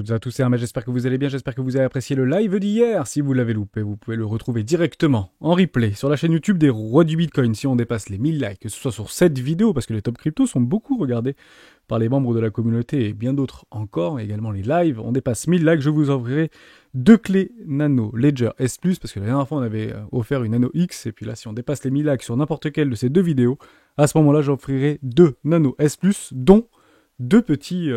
toutes et à tous, c'est Hermès, j'espère que vous allez bien, j'espère que vous avez apprécié le live d'hier. Si vous l'avez loupé, vous pouvez le retrouver directement en replay sur la chaîne YouTube des Rois du Bitcoin si on dépasse les 1000 likes, que ce soit sur cette vidéo, parce que les top cryptos sont beaucoup regardés par les membres de la communauté et bien d'autres encore, également les lives. On dépasse 1000 likes, je vous offrirai 2 clés Nano Ledger S+, parce que la dernière fois on avait offert une Nano X, et puis là si on dépasse les 1000 likes sur n'importe quelle de ces deux vidéos, à ce moment-là j'offrirai 2 Nano S+, dont 2 petits...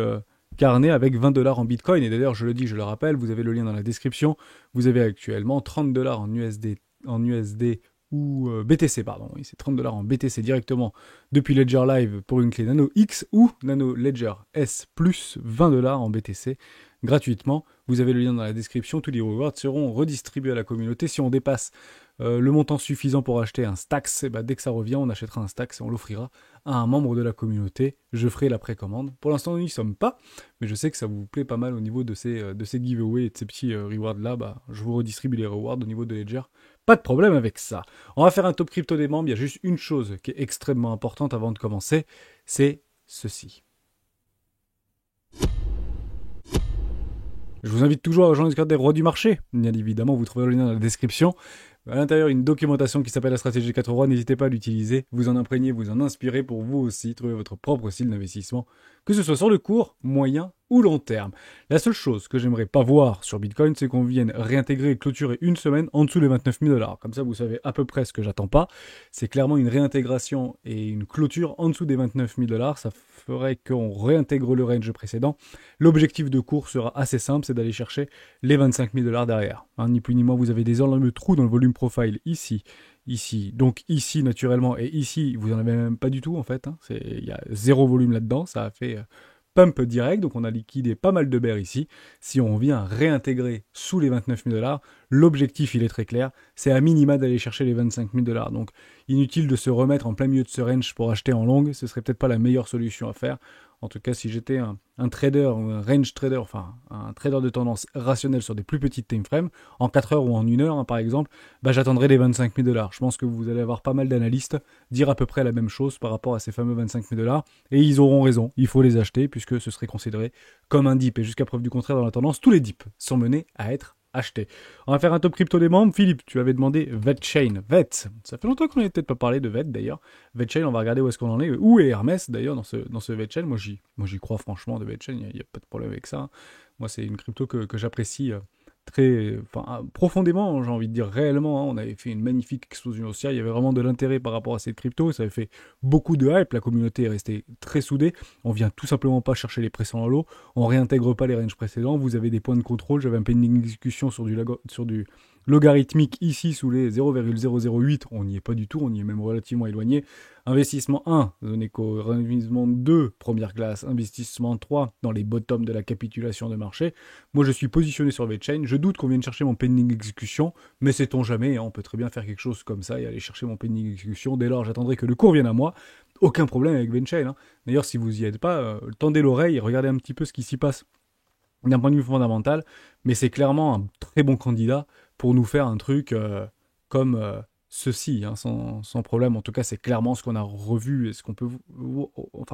carnet avec 20 $ en Bitcoin. Et d'ailleurs, je le dis, je le rappelle, vous avez le lien dans la description. Vous avez actuellement 30 $ en USD ou BTC, pardon. Oui, c'est 30 $ en BTC directement depuis Ledger Live pour une clé Nano X ou Nano Ledger S plus 20 $ en BTC gratuitement. Vous avez le lien dans la description. Tous les rewards seront redistribués à la communauté. Si on dépasse le montant suffisant pour acheter un Stax, et dès que ça revient, on achètera un Stax et on l'offrira à un membre de la communauté. Je ferai la précommande. Pour l'instant, nous n'y sommes pas, mais je sais que ça vous plaît pas mal au niveau de ces giveaways et de ces petits rewards-là. Je vous redistribue les rewards au niveau de Ledger. Pas de problème avec ça. On va faire un top crypto des membres. Il y a juste une chose qui est extrêmement importante avant de commencer, c'est ceci. Je vous invite toujours à rejoindre le Discord des Rois du Marché. Bien évidemment, vous trouverez le lien dans la description. À l'intérieur, une documentation qui s'appelle la stratégie des 4 rois. N'hésitez pas à l'utiliser, vous en imprégner, vous en inspirer pour vous aussi trouver votre propre style d'investissement, que ce soit sur le court, moyen ou long terme. La seule chose que j'aimerais pas voir sur Bitcoin, c'est qu'on vienne réintégrer et clôturer une semaine en dessous des 29 000 $. Comme ça, vous savez à peu près ce que j'attends pas. C'est clairement une réintégration et une clôture en dessous des 29 000 $. Ça ferait qu'on réintègre le range précédent. L'objectif de cours sera assez simple, c'est d'aller chercher les 25 000 $ derrière. Ni plus ni moins, vous avez des énormes trous dans le volume profile ici, donc ici naturellement, et ici, vous en avez même pas du tout en fait. Il y a zéro volume là-dedans, ça a fait pump direct, donc on a liquidé pas mal de bears ici. Si on vient réintégrer sous les 29 000 $, l'objectif il est très clair, c'est à minima d'aller chercher les 25 000 $. Donc inutile de se remettre en plein milieu de ce range pour acheter en long, ce serait peut-être pas la meilleure solution à faire. En tout cas, si j'étais un trader ou un range trader, enfin un trader de tendance rationnelle sur des plus petites time frames, en 4 heures ou en 1 heure par exemple, j'attendrai les 25 000 $. Je pense que vous allez avoir pas mal d'analystes dire à peu près la même chose par rapport à ces fameux 25 000 $. Et ils auront raison, il faut les acheter puisque ce serait considéré comme un dip. Et jusqu'à preuve du contraire dans la tendance, tous les dips sont menés à être achetés. On va faire un top crypto des membres. Philippe, tu avais demandé VettChain. Vett, ça fait longtemps qu'on n'avait peut-être pas parlé de Vett d'ailleurs. VettChain, on va regarder où est-ce qu'on en est. Où est Hermès d'ailleurs dans ce VettChain. Moi j'y crois franchement de VettChain, il n'y a pas de problème avec ça. Moi c'est une crypto que j'apprécie profondément, j'ai envie de dire réellement. On avait fait une magnifique explosion haussière, il y avait vraiment de l'intérêt par rapport à cette crypto, ça avait fait beaucoup de hype, la communauté est restée très soudée, on vient tout simplement pas chercher les pressants dans l'eau, on réintègre pas les ranges précédents, vous avez des points de contrôle, j'avais un pending exécution sur du logarithmique ici sous les 0,008, on n'y est pas du tout, on y est même relativement éloigné. Investissement 1, Zoneco, investissement 2, première classe, investissement 3 dans les bottoms de la capitulation de marché. Moi je suis positionné sur VettChain, je doute qu'on vienne chercher mon pending exécution, mais sait-on jamais, on peut très bien faire quelque chose comme ça et aller chercher mon pending exécution. Dès lors, j'attendrai que le cours vienne à moi. Aucun problème avec VettChain. D'ailleurs, si vous y êtes pas, tendez l'oreille et regardez un petit peu ce qui s'y passe d'un point de vue fondamental, mais c'est clairement un très bon candidat pour nous faire un truc comme ceci, sans problème. En tout cas, c'est clairement ce qu'on a revu et ce qu'on peut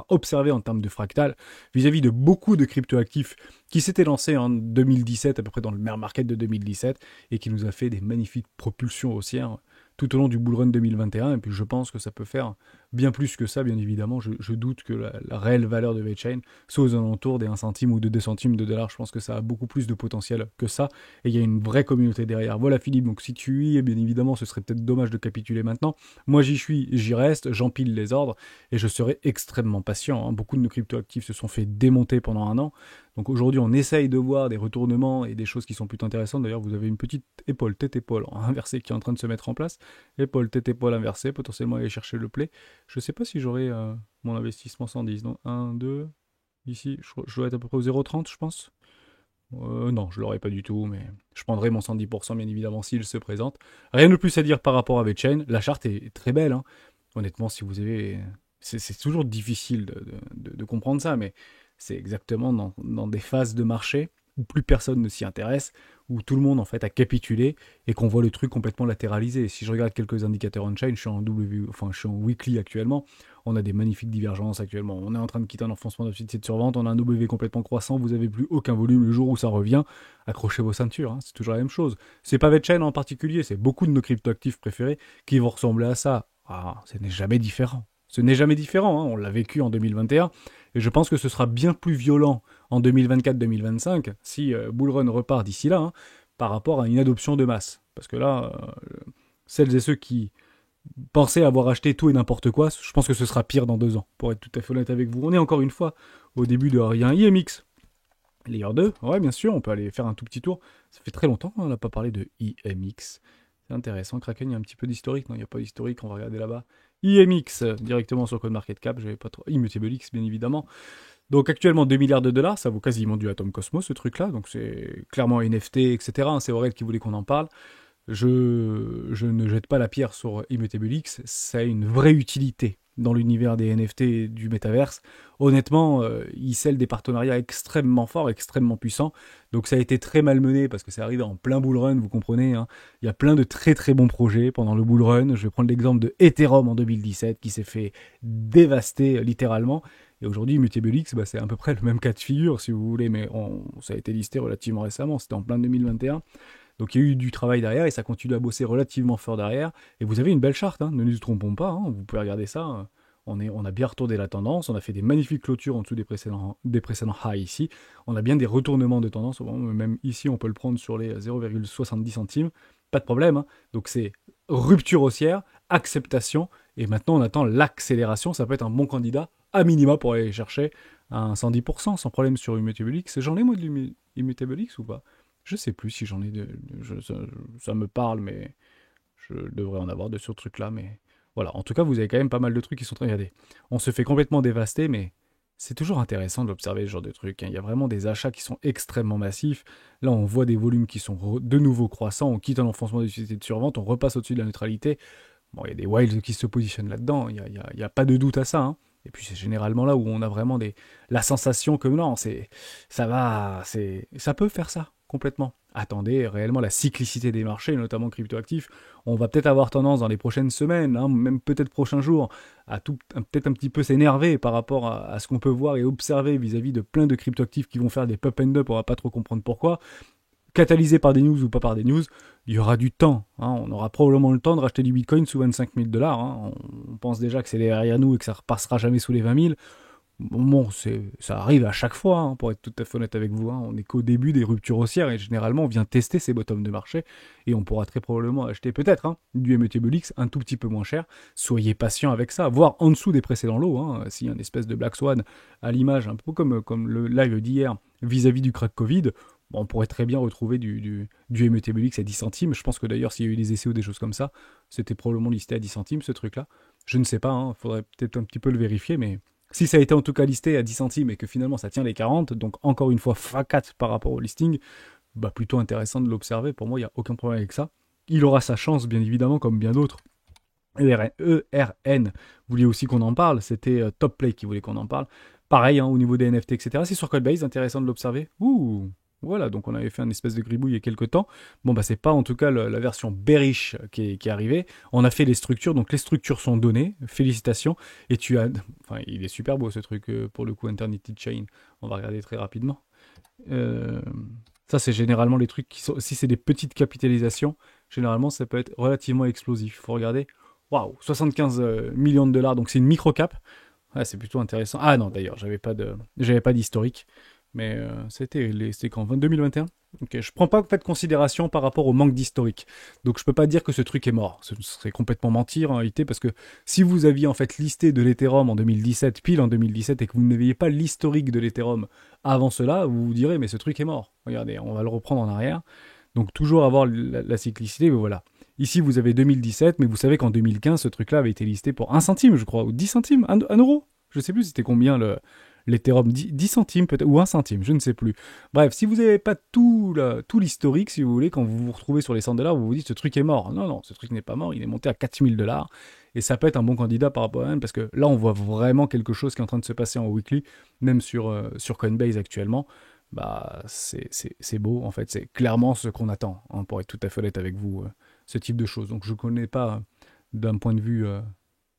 observer en termes de fractal vis-à-vis de beaucoup de cryptoactifs qui s'étaient lancés en 2017, à peu près dans le bear market de 2017, et qui nous a fait des magnifiques propulsions haussières tout au long du bull run 2021, et puis je pense que ça peut faire bien plus que ça, bien évidemment. Je doute que la réelle valeur de VettChain soit aux alentours des 1 centime ou de 2 centimes de dollars. Je pense que ça a beaucoup plus de potentiel que ça, et il y a une vraie communauté derrière. Voilà Philippe, donc si tu y es, bien évidemment, ce serait peut-être dommage de capituler maintenant. Moi j'y suis, j'y reste, j'empile les ordres, et je serai extrêmement patient. Beaucoup de nos cryptoactifs se sont fait démonter pendant 1 an, donc aujourd'hui on essaye de voir des retournements et des choses qui sont plutôt intéressantes. D'ailleurs vous avez une petite épaule, tête-épaule inversée qui est en train de se mettre en place. Épaule, tête-épaule inversée, potentiellement aller chercher le play. Je sais pas si j'aurai mon investissement 110. Donc 1, 2, ici, je dois être à peu près au 0,30 je pense. Non, je l'aurai pas du tout, mais je prendrai mon 110% bien évidemment s'il se présente. Rien de plus à dire par rapport à VettChain. La charte est très belle. Honnêtement, si vous avez... C'est toujours difficile de comprendre ça, mais c'est exactement dans des phases de marché où plus personne ne s'y intéresse, où tout le monde en fait a capitulé et qu'on voit le truc complètement latéralisé. Si je regarde quelques indicateurs on-chain, je suis en weekly actuellement, on a des magnifiques divergences actuellement. On est en train de quitter un enfoncement d'opticité de survente, on a un W complètement croissant, vous n'avez plus aucun volume. Le jour où ça revient, accrochez vos ceintures, hein, c'est toujours la même chose. C'est pas VeChain en particulier, c'est beaucoup de nos cryptoactifs préférés qui vont ressembler à ça. Ah, ce n'est jamais différent. Ce n'est jamais différent, hein, on l'a vécu en 2021, et je pense que ce sera bien plus violent en 2024-2025 si Bullrun repart d'ici là, hein, par rapport à une adoption de masse. Parce que là, celles et ceux qui pensaient avoir acheté tout et n'importe quoi, je pense que ce sera pire dans 2 ans, pour être tout à fait honnête avec vous. On est encore une fois au début de rien. IMX, Layer 2, ouais bien sûr, on peut aller faire un tout petit tour. Ça fait très longtemps qu'on n'a pas parlé de IMX. C'est intéressant. Kraken, il y a un petit peu d'historique. Non, il n'y a pas d'historique, on va regarder là-bas. IMX, directement sur CoinMarketCap, j'avais pas trop. Immutable X, bien évidemment. Donc actuellement 2 milliards de dollars, ça vaut quasiment du Atom Cosmos, ce truc-là. Donc c'est clairement NFT, etc. C'est Aurel qui voulait qu'on en parle. Je ne jette pas la pierre sur Immutable X, ça a une vraie utilité dans l'univers des NFT et du métaverse. Honnêtement, il scelle des partenariats extrêmement forts, extrêmement puissants. Donc ça a été très malmené parce que c'est arrivé en plein bull run, vous comprenez. Hein. Il y a plein de très très bons projets pendant le bull run. Je vais prendre l'exemple de Ethereum en 2017 qui s'est fait dévaster littéralement. Et aujourd'hui, Immutable X, c'est à peu près le même cas de figure si vous voulez, mais ça a été listé relativement récemment, c'était en plein 2021. Donc il y a eu du travail derrière et ça continue à bosser relativement fort derrière. Et vous avez une belle charte, hein, ne nous trompons pas, hein, vous pouvez regarder ça. On a bien retourné la tendance, on a fait des magnifiques clôtures en dessous des précédents highs ici. On a bien des retournements de tendance, même ici on peut le prendre sur les 0,70 centimes, pas de problème. Hein. Donc c'est rupture haussière, acceptation, et maintenant on attend l'accélération, ça peut être un bon candidat à minima pour aller chercher un 110% sans problème sur Immutable X. J'en ai moi de l'Immutable X ou pas? Je sais plus si j'en ai ça me parle, mais je devrais en avoir de ce truc-là. Mais voilà, en tout cas, vous avez quand même pas mal de trucs qui sont très regardés. On se fait complètement dévaster, mais c'est toujours intéressant d'observer ce genre de trucs. Hein. Il y a vraiment des achats qui sont extrêmement massifs. Là, on voit des volumes qui sont de nouveau croissants. On quitte un enfoncement de société de survente, on repasse au-dessus de la neutralité. Bon, il y a des wilds qui se positionnent là-dedans. Il y a pas de doute à ça. Hein. Et puis c'est généralement là où on a vraiment la sensation que non, ça peut faire ça complètement. Attendez réellement la cyclicité des marchés, notamment cryptoactifs. On va peut-être avoir tendance dans les prochaines semaines, hein, même peut-être prochains jours, à peut-être un petit peu s'énerver par rapport à ce qu'on peut voir et observer vis-à-vis de plein de cryptoactifs qui vont faire des pop and up, on va pas trop comprendre pourquoi. Catalysé par des news ou pas par des news, il y aura du temps. Hein. On aura probablement le temps de racheter du Bitcoin sous 25 000 $. Hein. On pense déjà que c'est derrière nous et que ça repassera jamais sous les 20 000. Bon, ça arrive à chaque fois, hein, pour être tout à fait honnête avec vous. Hein. On n'est qu'au début des ruptures haussières et généralement on vient tester ces bottoms de marché et on pourra très probablement acheter peut-être du Immutable X un tout petit peu moins cher. Soyez patient avec ça, voire en dessous des précédents lots. Hein, s'il y a une espèce de Black Swan à l'image, un peu comme le live d'hier vis-à-vis du crack Covid, on pourrait très bien retrouver du Immutable X à 10 centimes. Je pense que d'ailleurs, s'il y a eu des essais ou des choses comme ça, c'était probablement listé à 10 centimes, ce truc-là. Je ne sais pas, il faudrait peut-être un petit peu le vérifier, mais si ça a été en tout cas listé à 10 centimes et que finalement ça tient les 40, donc encore une fois facat par rapport au listing, plutôt intéressant de l'observer. Pour moi, il n'y a aucun problème avec ça. Il aura sa chance, bien évidemment, comme bien d'autres. ERN voulait aussi qu'on en parle, c'était Top Play qui voulait qu'on en parle. Pareil, au niveau des NFT, etc. C'est sur Coinbase, intéressant de l'observer. Voilà, donc on avait fait un espèce de gribouille il y a quelques temps. Bon, c'est pas en tout cas la version bearish qui est arrivée. On a fait les structures, donc les structures sont données. Félicitations. Et il est super beau ce truc pour le coup, Eternity Chain. On va regarder très rapidement. Ça, c'est généralement les trucs qui sont. Si c'est des petites capitalisations, généralement ça peut être relativement explosif. Il faut regarder. Waouh, 75 millions de $, donc c'est une micro-cap. Ouais, c'est plutôt intéressant. Ah non, d'ailleurs, j'avais pas d'historique. Mais c'était quand 2021. Ok, je prends pas en fait considération par rapport au manque d'historique. Donc je peux pas dire que ce truc est mort. Ce serait complètement mentir en réalité parce que si vous aviez en fait listé de l'Ethereum en 2017, pile en 2017, et que vous n'aviez pas l'historique de l'Ethereum avant cela, vous vous direz mais ce truc est mort. Regardez, on va le reprendre en arrière. Donc toujours avoir la cyclicité, mais voilà. Ici vous avez 2017, mais vous savez qu'en 2015 ce truc-là avait été listé pour 1 centime je crois, ou 10 centimes, 1 euro. Je sais plus c'était combien l'Ethereum, 10 centimes peut-être, ou 1 centime, je ne sais plus. Bref, si vous n'avez pas tout l'historique, si vous voulez, quand vous vous retrouvez sur les 100 $, vous vous dites ce truc est mort. Non, ce truc n'est pas mort, il est monté à 4000 $, et ça peut être un bon candidat par rapport à même, parce que là, on voit vraiment quelque chose qui est en train de se passer en weekly, même sur Coinbase actuellement. bah c'est beau, en fait, c'est clairement ce qu'on attend, hein, pour être tout à fait honnête avec vous, ce type de choses. Donc je connais pas, d'un point de vue,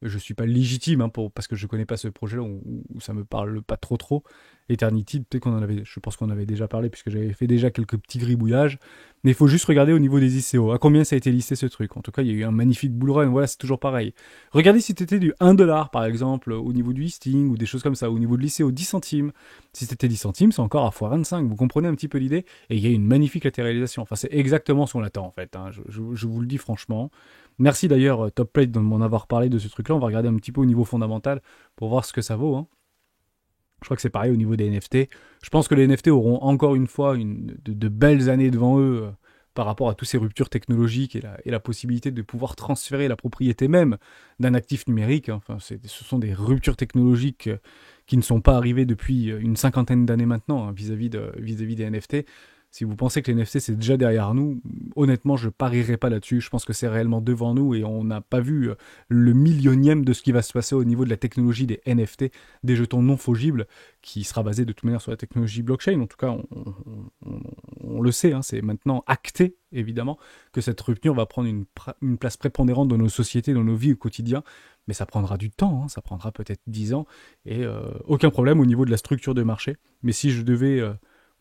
je suis pas légitime, hein, parce que je connais pas ce projet-là, où ça me parle pas trop. Eternity, peut-être je pense qu'on avait déjà parlé, puisque j'avais fait déjà quelques petits gribouillages, mais il faut juste regarder au niveau des ICO, à combien ça a été listé ce truc. En tout cas, il y a eu un magnifique bull run, voilà, c'est toujours pareil. Regardez si c'était du 1 dollar, par exemple, au niveau du listing, ou des choses comme ça, au niveau de l'ICO, 10 centimes. Si c'était 10 centimes, c'est encore à x25, vous comprenez un petit peu l'idée, et il y a une magnifique latéralisation. Enfin, c'est exactement ce qu'on attend, en fait, hein, je vous le dis franchement. Merci d'ailleurs, Top Plate, de m'en avoir parlé de ce truc-là. On va regarder un petit peu au niveau fondamental pour voir ce que ça vaut, hein. Je crois que c'est pareil au niveau des NFT. Je pense que les NFT auront encore une fois de belles années devant eux, par rapport à toutes ces ruptures technologiques, et la possibilité de pouvoir transférer la propriété même d'un actif numérique, hein. Enfin, ce sont des ruptures technologiques, qui ne sont pas arrivées depuis, une cinquantaine d'années maintenant, hein, vis-à-vis des NFT. Si vous pensez que les NFT c'est déjà derrière nous, honnêtement je parierais pas là-dessus. Je pense que c'est réellement devant nous, et on n'a pas vu, le millionième de ce qui va se passer au niveau de la technologie des NFT, des jetons non fongibles, qui sera basé de toute manière sur la technologie blockchain. En tout cas, on le sait, hein, c'est maintenant acté, évidemment, que cette rupture va prendre une place prépondérante dans nos sociétés, dans nos vies au quotidien. Mais ça prendra du temps, hein, ça prendra peut-être 10 ans, et aucun problème au niveau de la structure de marché. Mais si je devais,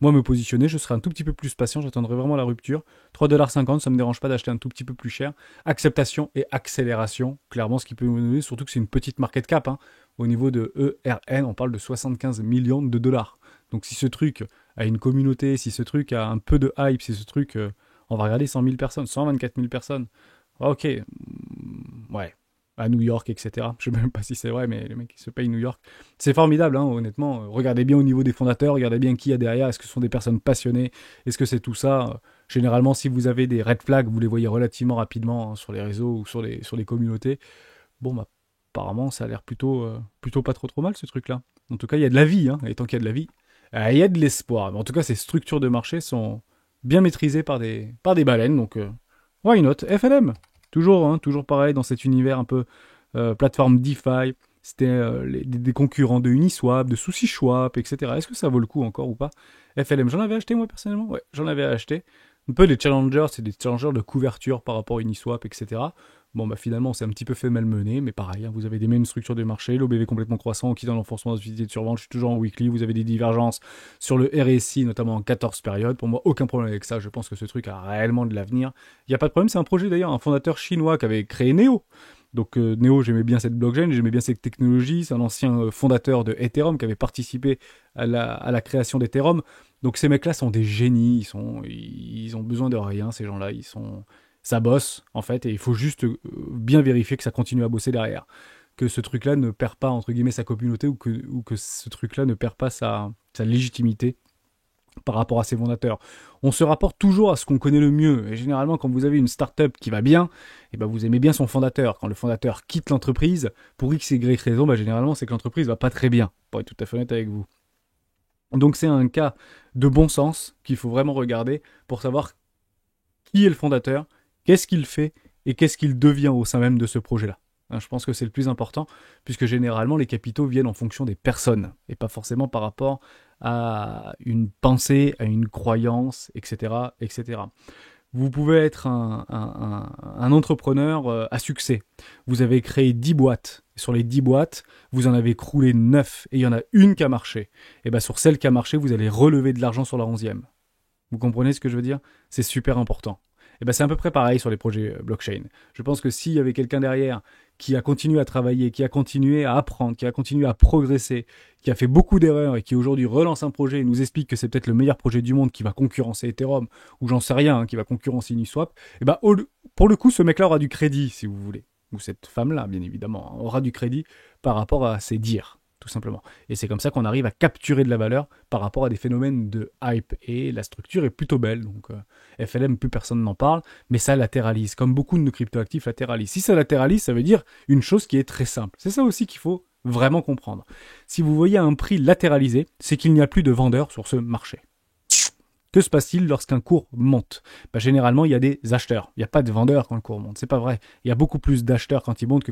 moi, me positionner, je serais un tout petit peu plus patient, j'attendrai vraiment la rupture. 3,50 $, ça me dérange pas d'acheter un tout petit peu plus cher. Acceptation et accélération, clairement ce qui peut nous donner, surtout que c'est une petite market cap, hein. Au niveau de ERN, on parle de 75 millions de dollars. Donc si ce truc a une communauté, si ce truc a un peu de hype, si ce truc, on va regarder 100 000 personnes, 124 000 personnes. Ok, ouais, à New York, etc. Je ne sais même pas si c'est vrai, mais les mecs qui se payent New York. C'est formidable, hein, honnêtement. Regardez bien au niveau des fondateurs, regardez bien qui il y a derrière. Est-ce que ce sont des personnes passionnées? Est-ce que c'est tout ça? Généralement, si vous avez des red flags, vous les voyez relativement rapidement, hein, sur les réseaux ou sur les communautés. Bon, bah, apparemment, ça a l'air plutôt pas trop mal, ce truc-là. En tout cas, il y a de la vie, hein, et tant qu'il y a de la vie, il y a de l'espoir. Mais en tout cas, ces structures de marché sont bien maîtrisées par des baleines, donc why not? FLM, toujours, hein, toujours pareil dans cet univers un peu, plateforme DeFi. C'était, des concurrents de Uniswap, de SushiSwap, etc. Est-ce que ça vaut le coup encore ou pas? FLM, j'en avais acheté moi personnellement, ouais, j'en avais acheté. Un peu des challengers, c'est des challengers de couverture par rapport à Uniswap, etc. Bon, bah finalement, on s'est un petit peu fait malmener, mais pareil, hein, vous avez des mêmes structures de marché, l'OBV complètement croissant, qui dans l'enforcement de de survente, je suis toujours en weekly, vous avez des divergences sur le RSI, notamment en 14 périodes. Pour moi, aucun problème avec ça, je pense que ce truc a réellement de l'avenir. Il n'y a pas de problème, c'est un projet d'ailleurs, un fondateur chinois qui avait créé Neo. Donc Neo, j'aimais bien cette blockchain, j'aimais bien cette technologie, c'est un ancien, fondateur de Ethereum qui avait participé à la création d'Ethereum. Donc ces mecs-là sont des génies, ils ont besoin de rien, ces gens-là, ça bosse en fait, et il faut juste, bien vérifier que ça continue à bosser derrière, que ce truc-là ne perd pas entre guillemets sa communauté, ou que ce truc-là ne perd pas sa légitimité par rapport à ses fondateurs. On se rapporte toujours à ce qu'on connaît le mieux, et généralement quand vous avez une startup qui va bien, et ben vous aimez bien son fondateur. Quand le fondateur quitte l'entreprise pour X et Y raison, bah généralement c'est que l'entreprise va pas très bien, pour être tout à fait honnête avec vous. Donc c'est un cas de bon sens qu'il faut vraiment regarder pour savoir qui est le fondateur, qu'est-ce qu'il fait et qu'est-ce qu'il devient au sein même de ce projet-là. Hein, je pense que c'est le plus important, puisque généralement les capitaux viennent en fonction des personnes, et pas forcément par rapport à une pensée, à une croyance, etc. etc. Vous pouvez être un entrepreneur, à succès. Vous avez créé 10 boîtes. Sur les 10 boîtes, vous en avez croulé 9, et il y en a une qui a marché. Et bien sur celle qui a marché, vous allez relever de l'argent sur la 11e. Vous comprenez ce que je veux dire? C'est super important. Et ben c'est à peu près pareil sur les projets, blockchain. Je pense que s'il y avait quelqu'un derrière qui a continué à travailler, qui a continué à apprendre, qui a continué à progresser, qui a fait beaucoup d'erreurs et qui aujourd'hui relance un projet et nous explique que c'est peut-être le meilleur projet du monde qui va concurrencer Ethereum, ou j'en sais rien, hein, qui va concurrencer Uniswap, et ben pour le coup, ce mec-là aura du crédit, si vous voulez. Ou cette femme-là, bien évidemment, hein, aura du crédit par rapport à ses dires, tout simplement. Et c'est comme ça qu'on arrive à capturer de la valeur par rapport à des phénomènes de hype. Et la structure est plutôt belle, donc FLM, plus personne n'en parle, mais ça latéralise, comme beaucoup de nos cryptoactifs latéralisent. Si ça latéralise, ça veut dire une chose qui est très simple. C'est ça aussi qu'il faut vraiment comprendre. Si vous voyez un prix latéralisé, c'est qu'il n'y a plus de vendeurs sur ce marché. Que se passe-t-il lorsqu'un cours monte? Généralement, il y a des acheteurs. Il n'y a pas de vendeurs quand le cours monte. C'est pas vrai. Il y a beaucoup plus d'acheteurs quand il monte que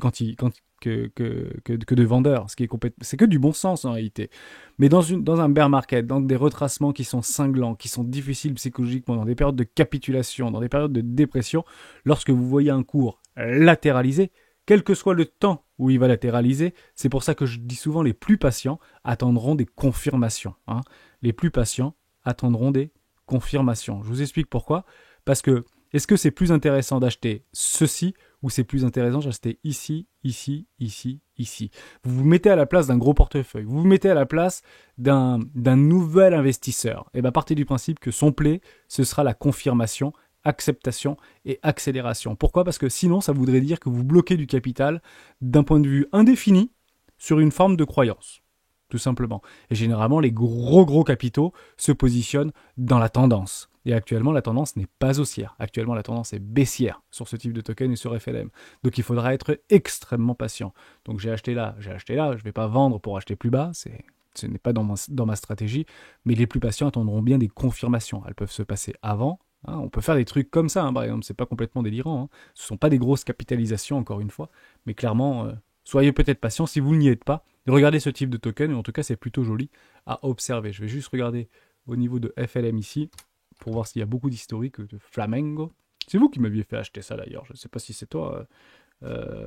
que de vendeurs. C'est que du bon sens en réalité. Mais dans un bear market, dans des retracements qui sont cinglants, qui sont difficiles psychologiquement, dans des périodes de capitulation, dans des périodes de dépression, lorsque vous voyez un cours latéraliser, quel que soit le temps où il va latéraliser, c'est pour ça que je dis souvent les plus patients attendront des confirmations. Hein. Les plus patients attendront des confirmations. Je vous explique pourquoi. Parce que est-ce que c'est plus intéressant d'acheter ceci ou c'est plus intéressant d'acheter ici, ici, ici, ici? Vous vous mettez à la place d'un gros portefeuille. Vous vous mettez à la place d'un nouvel investisseur. Et bien partez du principe que son play, ce sera la confirmation, acceptation et accélération. Pourquoi? Parce que sinon, ça voudrait dire que vous bloquez du capital d'un point de vue indéfini sur une forme de croyance. Tout simplement. Et généralement, les gros capitaux se positionnent dans la tendance. Et actuellement, la tendance n'est pas haussière. Actuellement, la tendance est baissière sur ce type de token et sur FLM. Donc, il faudra être extrêmement patient. Donc, j'ai acheté là. Je ne vais pas vendre pour acheter plus bas. Ce n'est pas dans ma stratégie. Mais les plus patients attendront bien des confirmations. Elles peuvent se passer avant. Hein, on peut faire des trucs comme ça, hein, par exemple, c'est pas complètement délirant. Hein. Ce ne sont pas des grosses capitalisations, encore une fois. Mais clairement, soyez peut-être patient si vous n'y êtes pas. Regardez ce type de token, et en tout cas, c'est plutôt joli à observer. Je vais juste regarder au niveau de FLM ici, pour voir s'il y a beaucoup d'historique de Flamengo. C'est vous qui m'aviez fait acheter ça d'ailleurs. Je ne sais pas si c'est toi,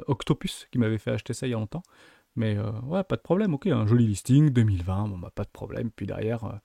Octopus, qui m'avait fait acheter ça il y a longtemps. Mais ouais, pas de problème, ok. Un joli listing, 2020, bon, bah, pas de problème. Puis derrière,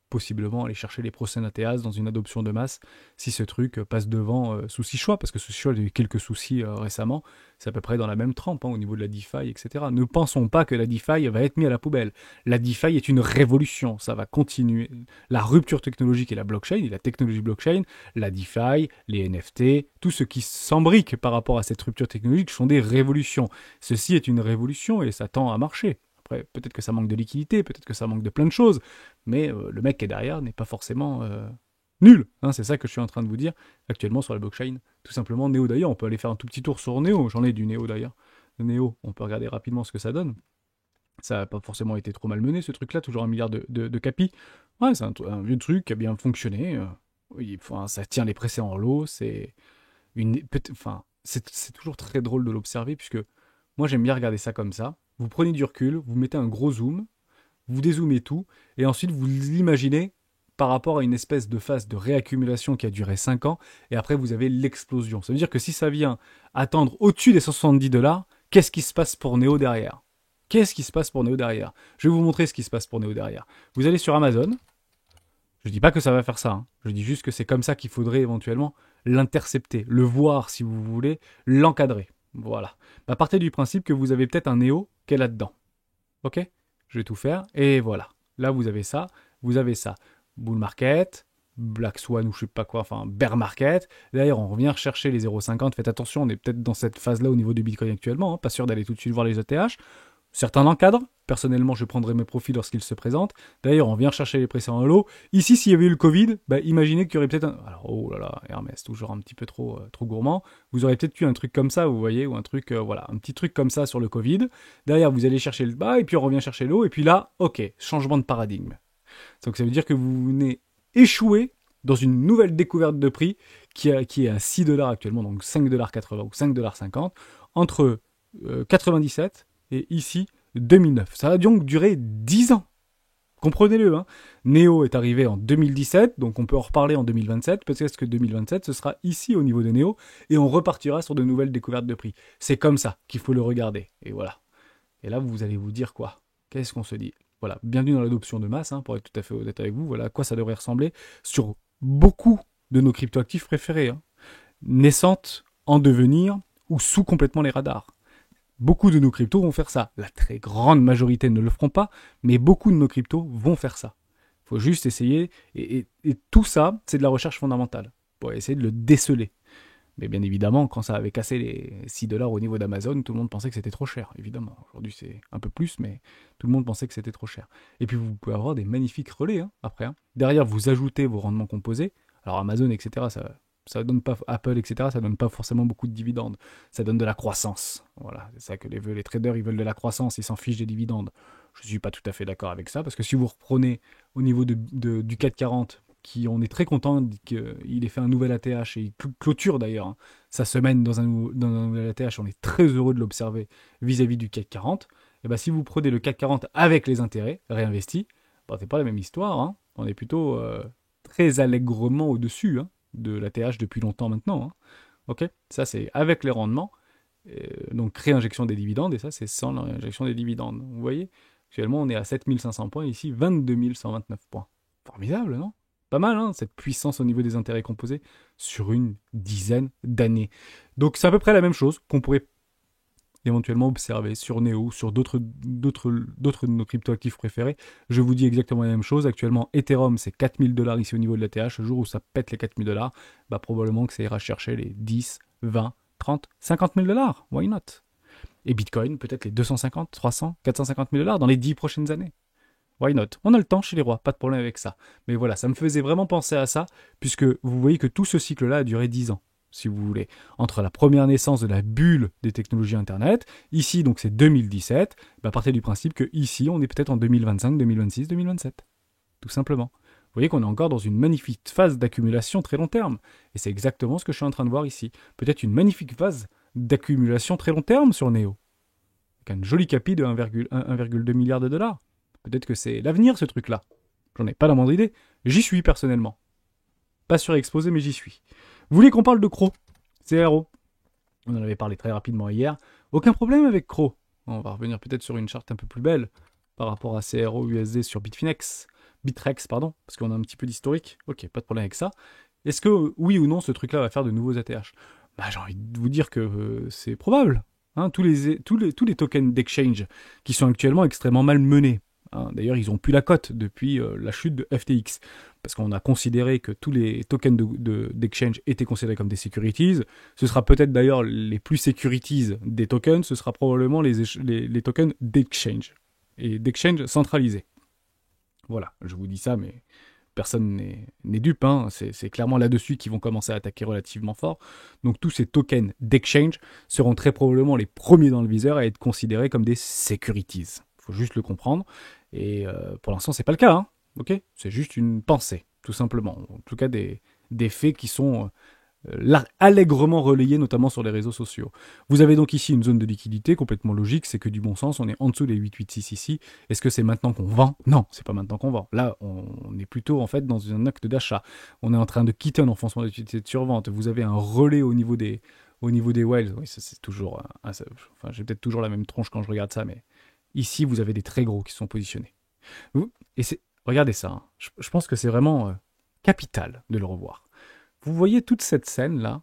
possiblement aller chercher les Procennateas dans une adoption de masse si ce truc passe devant Souci Choix, parce que Souci Choix a eu quelques soucis récemment, c'est à peu près dans la même trempe hein, au niveau de la DeFi, etc. Ne pensons pas que la DeFi va être mise à la poubelle. La DeFi est une révolution, ça va continuer. La rupture technologique et la blockchain, et la technologie blockchain, la DeFi, les NFT, tout ce qui s'embrique par rapport à cette rupture technologique sont des révolutions. Ceci est une révolution et ça tend à marcher. Après, peut-être que ça manque de liquidité, peut-être que ça manque de plein de choses, mais le mec qui est derrière n'est pas forcément nul. Hein, c'est ça que je suis en train de vous dire actuellement sur la blockchain. Tout simplement, Neo d'ailleurs, on peut aller faire un tout petit tour sur Neo. J'en ai du Neo d'ailleurs. Le Neo, on peut regarder rapidement ce que ça donne. Ça n'a pas forcément été trop malmené ce truc-là, toujours 1 milliard de capi. Ouais, c'est un vieux truc qui a bien fonctionné. Ça tient les pressés en lot. C'est toujours très drôle de l'observer puisque moi j'aime bien regarder ça comme ça. Vous prenez du recul, vous mettez un gros zoom, vous dézoomez tout, et ensuite vous l'imaginez par rapport à une espèce de phase de réaccumulation qui a duré 5 ans, et après vous avez l'explosion. Ça veut dire que si ça vient attendre au-dessus des 170$, qu'est-ce qui se passe pour Neo derrière? Qu'est-ce qui se passe pour Neo derrière? Je vais vous montrer ce qui se passe pour Neo derrière. Vous allez sur Amazon, je dis pas que ça va faire ça, hein. Je dis juste que c'est comme ça qu'il faudrait éventuellement l'intercepter, le voir si vous voulez, l'encadrer. Voilà. Partez du principe que vous avez peut-être un Neo qui est là-dedans. Ok? Je vais tout faire. Et voilà. Là, vous avez ça. Vous avez ça. Bull market, Black Swan ou je sais pas quoi, enfin bear market. D'ailleurs, on revient chercher les 0,50. Faites attention, on est peut-être dans cette phase-là au niveau du Bitcoin actuellement. Hein. Pas sûr d'aller tout de suite voir les ETH. Certains l'encadrent. Personnellement, je prendrai mes profits lorsqu'ils se présentent. D'ailleurs, on vient chercher les pressés en lot. Ici, s'il y avait eu le Covid, imaginez qu'il y aurait peut-être un... Alors, oh là là, Hermès, toujours un petit peu trop gourmand. Vous aurez peut-être eu un truc comme ça, vous voyez, ou un truc, voilà, un petit truc comme ça sur le Covid. Derrière, vous allez chercher le bas, et puis on revient chercher l'eau. Et puis là, ok, changement de paradigme. Donc ça veut dire que vous venez échouer dans une nouvelle découverte de prix qui est à 6$ actuellement, donc 5,80$ ou 5,50$, entre 97 et ici 2009. Ça a donc duré 10 ans. Comprenez-le, hein. Neo est arrivé en 2017, donc on peut en reparler en 2027. Peut-être que 2027, ce sera ici au niveau de Neo, et on repartira sur de nouvelles découvertes de prix. C'est comme ça qu'il faut le regarder. Et voilà. Et là, vous allez vous dire quoi? Qu'est-ce qu'on se dit? Voilà, bienvenue dans l'adoption de masse, hein, pour être tout à fait honnête avec vous. Voilà à quoi ça devrait ressembler sur beaucoup de nos cryptoactifs préférés. Hein. Naissantes, en devenir, ou sous complètement les radars. Beaucoup de nos cryptos vont faire ça. La très grande majorité ne le feront pas, mais beaucoup de nos cryptos vont faire ça. Il faut juste essayer, et tout ça, c'est de la recherche fondamentale, pour essayer de le déceler. Mais bien évidemment, quand ça avait cassé les 6$ au niveau d'Amazon, tout le monde pensait que c'était trop cher, évidemment. Aujourd'hui, c'est un peu plus, mais tout le monde pensait que c'était trop cher. Et puis, vous pouvez avoir des magnifiques relais, hein, après. Hein. Derrière, vous ajoutez vos rendements composés. Alors, Amazon, etc., ça donne pas, Apple, etc., ça donne pas forcément beaucoup de dividendes. Ça donne de la croissance. Voilà, c'est ça que les traders, ils veulent de la croissance, ils s'en fichent des dividendes. Je suis pas tout à fait d'accord avec ça, parce que si vous reprenez au niveau du CAC 40 qui on est très content qu'il ait fait un nouvel ATH, et il clôture d'ailleurs sa semaine dans dans un nouvel ATH, on est très heureux de l'observer vis-à-vis du CAC 40. Et ben, si vous prenez le CAC 40 avec les intérêts réinvestis, ben, c'est pas la même histoire, hein. On est plutôt très allègrement au-dessus de l'ATH depuis longtemps maintenant. Ok, ça c'est avec les rendements, donc réinjection des dividendes, et ça c'est sans la réinjection des dividendes. Vous voyez, actuellement on est à 7500 points, ici 22 129 points. Formidable, non? Pas mal, cette puissance au niveau des intérêts composés sur une dizaine d'années. Donc c'est à peu près la même chose qu'on pourrait éventuellement observer sur Neo, sur d'autres de nos cryptoactifs préférés. Je vous dis exactement la même chose. Actuellement, Ethereum, c'est 4000 $ ici au niveau de l'ATH. Le jour où ça pète les 4000 $, bah, probablement que ça ira chercher les 10, 20, 30, 50 000 $. Why not? Et Bitcoin, peut-être les 250, 300, 450 000 $ dans les 10 prochaines années. Why not? On a le temps chez les rois, pas de problème avec ça. Mais voilà, ça me faisait vraiment penser à ça, puisque vous voyez que tout ce cycle-là a duré 10 ans, si vous voulez. Entre la première naissance de la bulle des technologies Internet, ici, donc c'est 2017, bah, partez du principe que ici, on est peut-être en 2025, 2026, 2027. Tout simplement. Vous voyez qu'on est encore dans une magnifique phase d'accumulation très long terme. Et c'est exactement ce que je suis en train de voir ici. Peut-être une magnifique phase d'accumulation très long terme sur Neo. Avec un joli capi de 1,2 milliard de $. Peut-être que c'est l'avenir, ce truc-là. J'en ai pas la moindre idée. J'y suis, personnellement. Pas surexposé, mais j'y suis. Vous voulez qu'on parle de CRO? CRO. On en avait parlé très rapidement hier. Aucun problème avec CRO. On va revenir peut-être sur une charte un peu plus belle par rapport à CRO USD sur Bitrex, pardon, parce qu'on a un petit peu d'historique. Ok, pas de problème avec ça. Est-ce que, oui ou non, ce truc-là va faire de nouveaux ATH? Bah, j'ai envie de vous dire que c'est probable. Tous les tokens d'exchange qui sont actuellement extrêmement mal menés. D'ailleurs, ils ont plus la cote depuis la chute de FTX, parce qu'on a considéré que tous les tokens d'exchange étaient considérés comme des securities. Ce sera peut-être d'ailleurs les plus securities des tokens, ce sera probablement les tokens d'exchange, et d'exchange centralisés. Voilà, je vous dis ça, mais personne n'est dupe, c'est clairement là-dessus qu'ils vont commencer à attaquer relativement fort. Donc tous ces tokens d'exchange seront très probablement les premiers dans le viseur à être considérés comme des securities. Il faut juste le comprendre. Et pour l'instant, c'est pas le cas. Ok, c'est juste une pensée, tout simplement. En tout cas, des faits qui sont allègrement relayés, notamment sur les réseaux sociaux. Vous avez donc ici une zone de liquidité complètement logique, c'est que du bon sens, on est en dessous des 886 ici. Est-ce que c'est maintenant qu'on vend? Non, c'est pas maintenant qu'on vend. Là, on est plutôt en fait dans un acte d'achat. On est en train de quitter un enfoncement d'activité de survente. Vous avez un relais au niveau des whales. Oui, ça c'est toujours... enfin, j'ai peut-être toujours la même tronche quand je regarde ça, mais ici, vous avez des très gros qui sont positionnés. Et regardez ça. Je pense que c'est vraiment capital de le revoir. Vous voyez toute cette scène-là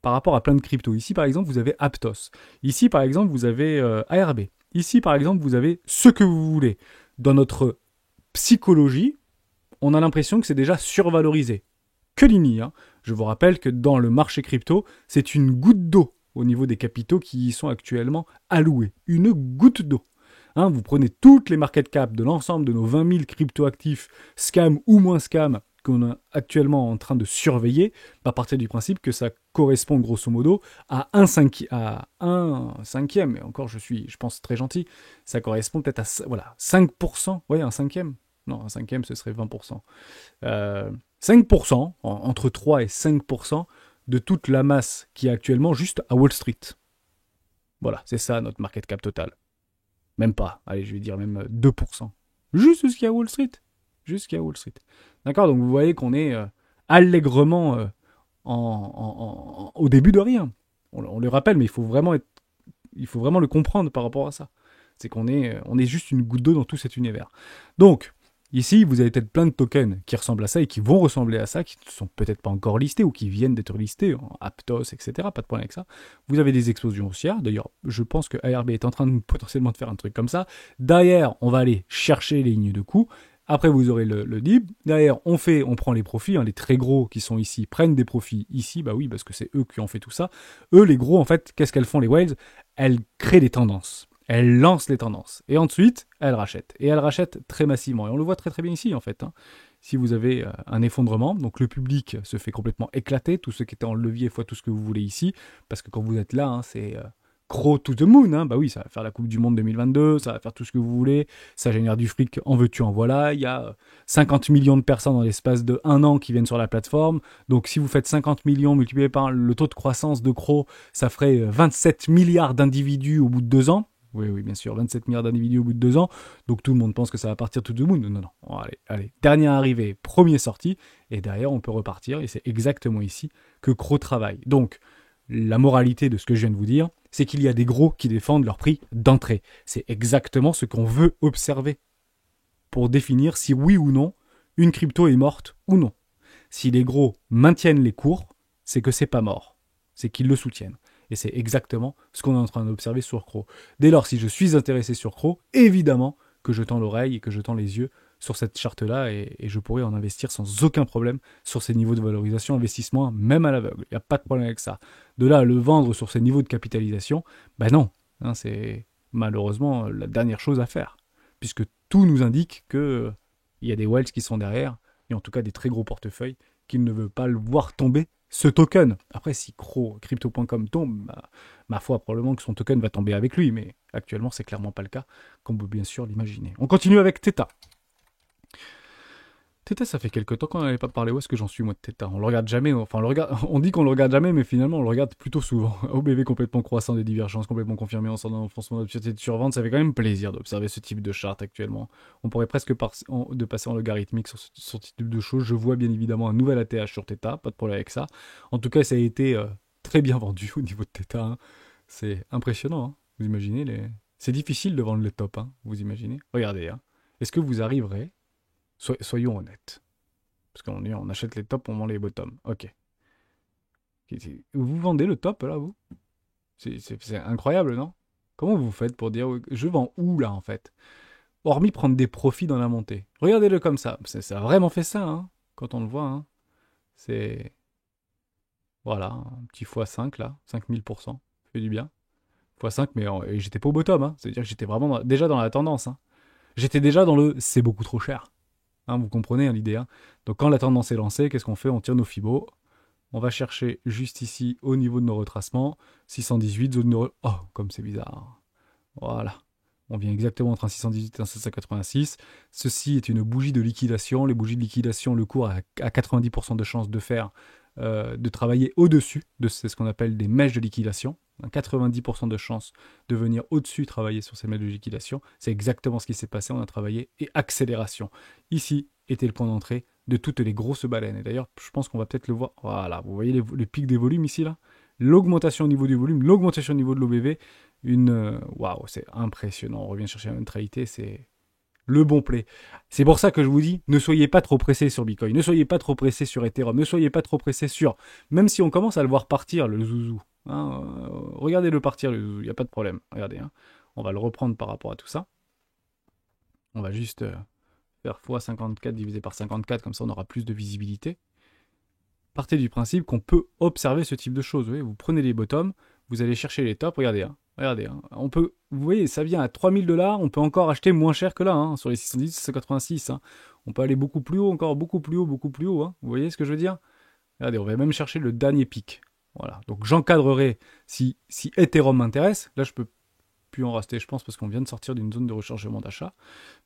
par rapport à plein de cryptos. Ici, par exemple, vous avez Aptos. Ici, par exemple, vous avez ARB. Ici, par exemple, vous avez ce que vous voulez. Dans notre psychologie, on a l'impression que c'est déjà survalorisé. Que nenni, Je vous rappelle que dans le marché crypto, c'est une goutte d'eau au niveau des capitaux qui y sont actuellement alloués. Une goutte d'eau. Vous prenez toutes les market cap de l'ensemble de nos 20 000 crypto-actifs, scam ou moins scam, qu'on est actuellement en train de surveiller, à partir du principe que ça correspond grosso modo à un cinquième, et encore je pense très gentil, ça correspond peut-être à 5%, un cinquième, non un cinquième ce serait 20%, 5%, entre 3 et 5% de toute la masse qui est actuellement juste à Wall Street. Voilà, c'est ça notre market cap total. Même pas, allez je vais dire même 2%. Juste jusqu'à Wall Street. Jusqu'à Wall Street. D'accord, donc vous voyez qu'on est allègrement au début de rien. On le rappelle, mais il faut vraiment le comprendre par rapport à ça. C'est qu'on est juste une goutte d'eau dans tout cet univers. Donc, ici, vous avez peut-être plein de tokens qui ressemblent à ça et qui vont ressembler à ça, qui ne sont peut-être pas encore listés ou qui viennent d'être listés, en Aptos, etc. Pas de problème avec ça. Vous avez des explosions haussières. D'ailleurs, je pense que ARB est en train de potentiellement de faire un truc comme ça. Derrière, on va aller chercher les lignes de coût. Après, vous aurez le DIB. Derrière, on prend les profits. Les très gros qui sont ici prennent des profits ici. Bah oui, parce que c'est eux qui ont fait tout ça. Eux, les gros, en fait, qu'est-ce qu'elles font, les whales? Elles créent des tendances. Elles lancent les tendances. Et ensuite, elles rachètent. Et elles rachètent très massivement. Et on le voit très très bien ici, en fait. Si vous avez un effondrement, donc le public se fait complètement éclater. Tout ce qui était en levier fois tout ce que vous voulez ici. Parce que quand vous êtes là, c'est Crow to the moon, hein. Bah oui, ça va faire la Coupe du Monde 2022, ça va faire tout ce que vous voulez, ça génère du fric, en veux-tu, en voilà. Il y a 50 millions de personnes dans l'espace de 1 an qui viennent sur la plateforme. Donc si vous faites 50 millions multiplié par le taux de croissance de Crow, ça ferait 27 milliards d'individus au bout de 2 ans. Oui, oui, bien sûr, 27 milliards d'individus au bout de 2 ans. Donc tout le monde pense que ça va partir to the moon. Non, non. Bon, allez, allez. Dernier arrivé, premier sorti. Et derrière, on peut repartir. Et c'est exactement ici que Crow travaille. Donc, la moralité de ce que je viens de vous dire, c'est qu'il y a des gros qui défendent leur prix d'entrée. C'est exactement ce qu'on veut observer pour définir si oui ou non une crypto est morte ou non. Si les gros maintiennent les cours, c'est que c'est pas mort. C'est qu'ils le soutiennent. Et c'est exactement ce qu'on est en train d'observer sur Crow. Dès lors, si je suis intéressé sur Crow, évidemment que je tends l'oreille et que je tends les yeux sur cette charte-là et je pourrais en investir sans aucun problème sur ces niveaux de valorisation, investissement, même à l'aveugle. Il n'y a pas de problème avec ça. De là à le vendre sur ces niveaux de capitalisation, ben non. Hein, c'est malheureusement la dernière chose à faire. Puisque tout nous indique qu'il y a des whales qui sont derrière, et en tout cas des très gros portefeuilles, qui ne veulent pas le voir tomber ce token. Après, si crypto.com tombe, bah, ma foi, probablement que son token va tomber avec lui, mais actuellement, c'est clairement pas le cas, comme on peut bien sûr l'imaginer. On continue avec Theta. Theta, ça fait quelques temps qu'on n'avait pas parlé. Où est-ce que j'en suis, moi, de Theta? On le regarde jamais, enfin, on dit qu'on le regarde jamais, mais finalement, on le regarde plutôt souvent. OBV complètement croissant, des divergences complètement confirmées, en enfoncement d'objectif de survente, ça fait quand même plaisir d'observer ce type de charte actuellement. On pourrait presque de passer en logarithmique sur ce type de choses. Je vois bien évidemment un nouvel ATH sur Theta, pas de problème avec ça. En tout cas, ça a été très bien vendu au niveau de Theta. Hein. C'est impressionnant, hein. Vous imaginez C'est difficile de vendre les tops, hein. Vous imaginez? Regardez, hein. Est-ce que vous arriverez soyons honnêtes. Parce qu'on achète les tops, on vend les bottoms. Ok. Vous vendez le top, là, vous? C'est incroyable, non? Comment vous faites pour dire je vends où, là, en fait? Hormis prendre des profits dans la montée. Regardez-le comme ça. Ça a vraiment fait ça, hein, quand on le voit. Hein. C'est... Voilà, un petit x5, là. 5000%. Ça fait du bien. x5, mais et j'étais pas au bottom. Hein. C'est-à-dire que j'étais vraiment déjà dans la tendance. Hein. J'étais déjà dans le c'est beaucoup trop cher. Hein, vous comprenez hein, l'idée. Hein. Donc quand la tendance est lancée, qu'est-ce qu'on fait? On tire nos fibos. On va chercher juste ici, au niveau de nos retracements. 618, zone de... Oh, comme c'est bizarre. Voilà. On vient exactement entre un 618 et un 786. Ceci est une bougie de liquidation. Les bougies de liquidation, le cours a 90% de chances de faire, de travailler au-dessus de ce qu'on appelle des mèches de liquidation. 90% de chances de venir au-dessus travailler sur ces mèches de liquidation. C'est exactement ce qui s'est passé. On a travaillé et accélération. Ici était le point d'entrée de toutes les grosses baleines. Et d'ailleurs, je pense qu'on va peut-être le voir. Voilà, vous voyez les pics des volumes ici, là? L'augmentation au niveau du volume, l'augmentation au niveau de l'OBV. Waouh, c'est impressionnant. On revient chercher la neutralité, c'est le bon play. C'est pour ça que je vous dis, ne soyez pas trop pressés sur Bitcoin, ne soyez pas trop pressés sur Ethereum, ne soyez pas trop pressés sur... Même si on commence à le voir partir, le zouzou. Hein, regardez-le partir, le zouzou, il n'y a pas de problème. Regardez, hein. On va le reprendre par rapport à tout ça. On va juste faire x54 divisé par 54, comme ça on aura plus de visibilité. Partez du principe qu'on peut observer ce type de choses. Vous voyez, vous prenez les bottoms, vous allez chercher les tops, regardez, hein. Regardez, hein. On peut, vous voyez, ça vient à 3000$, on peut encore acheter moins cher que là, hein, sur les 610, 686. Hein. On peut aller beaucoup plus haut, encore beaucoup plus haut, beaucoup plus haut. Hein. Vous voyez ce que je veux dire? Regardez, on va même chercher le dernier pic. Voilà, donc j'encadrerai si Ethereum m'intéresse. Là, je peux plus en rester, je pense, parce qu'on vient de sortir d'une zone de rechargement d'achat.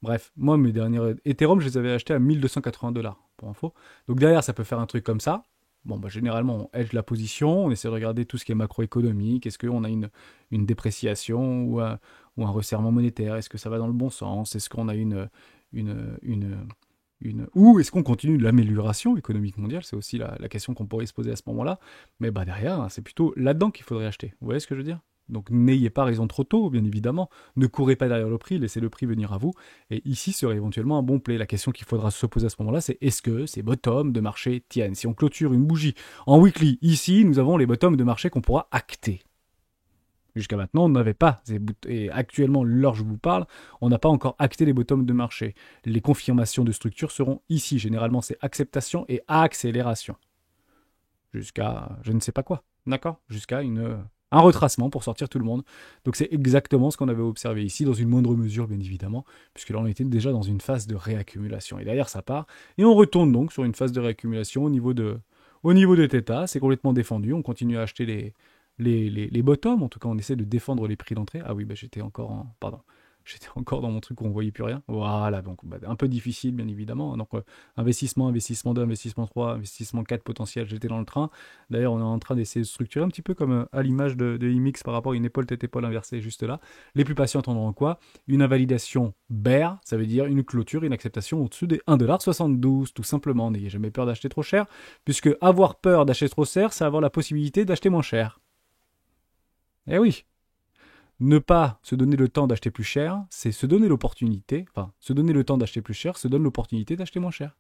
Bref, moi, mes derniers Ethereum, je les avais achetés à 1280$, pour info. Donc derrière, ça peut faire un truc comme ça. Bon, bah, généralement, on hedge la position, on essaie de regarder tout ce qui est macroéconomique. Est-ce qu'on a une dépréciation ou un resserrement monétaire? Est-ce que ça va dans le bon sens? Est-ce qu'on a ou est-ce qu'on continue l'amélioration économique mondiale? C'est aussi la question qu'on pourrait se poser à ce moment-là. Mais bah, derrière, c'est plutôt là-dedans qu'il faudrait acheter. Vous voyez ce que je veux dire? Donc n'ayez pas raison trop tôt, bien évidemment. Ne courez pas derrière le prix, laissez le prix venir à vous. Et ici serait éventuellement un bon play. La question qu'il faudra se poser à ce moment-là, c'est est-ce que ces bottoms de marché tiennent? Si on clôture une bougie en weekly, ici, nous avons les bottoms de marché qu'on pourra acter. Jusqu'à maintenant, on n'avait pas. Et actuellement, lors je vous parle, on n'a pas encore acté les bottoms de marché. Les confirmations de structure seront ici. Généralement, c'est acceptation et accélération. Jusqu'à je ne sais pas quoi. D'accord? Jusqu'à un retracement pour sortir tout le monde. Donc c'est exactement ce qu'on avait observé ici, dans une moindre mesure bien évidemment, puisque là on était déjà dans une phase de réaccumulation. Et derrière ça part, et on retourne donc sur une phase de réaccumulation au niveau des Theta, c'est complètement défendu, on continue à acheter les bottoms. En tout cas, on essaie de défendre les prix d'entrée. Ah oui, bah, j'étais encore en... Pardon. J'étais encore dans mon truc où on voyait plus rien. Voilà, donc bah, un peu difficile, bien évidemment. Donc, investissement, investissement 2, investissement 3, investissement 4 potentiel, j'étais dans le train. D'ailleurs, on est en train d'essayer de structurer un petit peu comme à l'image de IMX par rapport à une épaule, tête, épaule inversée, juste là. Les plus patients entendront quoi? Une invalidation bear, ça veut dire une clôture, une acceptation au-dessus des 1,72$, tout simplement. N'ayez jamais peur d'acheter trop cher, puisque avoir peur d'acheter trop cher, c'est avoir la possibilité d'acheter moins cher. Eh oui! Ne pas se donner le temps d'acheter plus cher, c'est se donner l'opportunité, enfin, se donner le temps d'acheter plus cher, se donne l'opportunité d'acheter moins cher.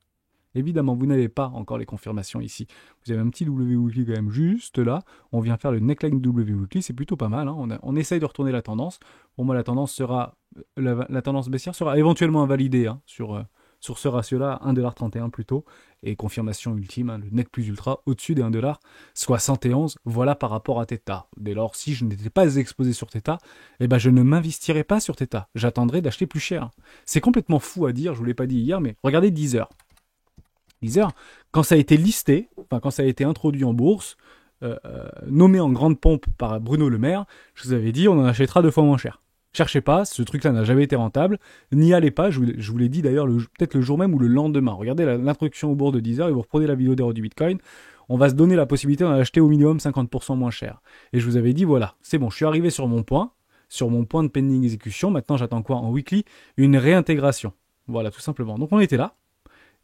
Évidemment, vous n'avez pas encore les confirmations ici. Vous avez un petit W Weekly quand même juste là. On vient faire le neckline W Weekly, c'est plutôt pas mal. Hein. On essaye de retourner la tendance. Pour moi, la tendance baissière sera éventuellement invalidée hein, sur ce ratio-là, 1,31$ plutôt. Et confirmation ultime, hein, le neck plus ultra au-dessus des 1,71$. Voilà par rapport à Theta. Dès lors, si je n'étais pas exposé sur Theta, eh ben je ne m'investirais pas sur Theta. J'attendrais d'acheter plus cher. C'est complètement fou à dire, je ne vous l'ai pas dit hier, mais regardez Deezer. Deezer, quand ça a été listé, enfin quand ça a été introduit en bourse, nommé en grande pompe par Bruno Le Maire, je vous avais dit on en achètera 2 fois moins cher. Cherchez pas, ce truc-là n'a jamais été rentable. N'y allez pas, je vous l'ai dit d'ailleurs peut-être le jour même ou le lendemain. Regardez l'introduction au bourse de Deezer et vous reprenez la vidéo d'Hero du Bitcoin. On va se donner la possibilité d'en acheter au minimum 50% moins cher. Et je vous avais dit voilà, c'est bon, je suis arrivé sur mon point de pending exécution. Maintenant j'attends quoi en weekly? Une réintégration. Voilà, tout simplement. Donc on était là.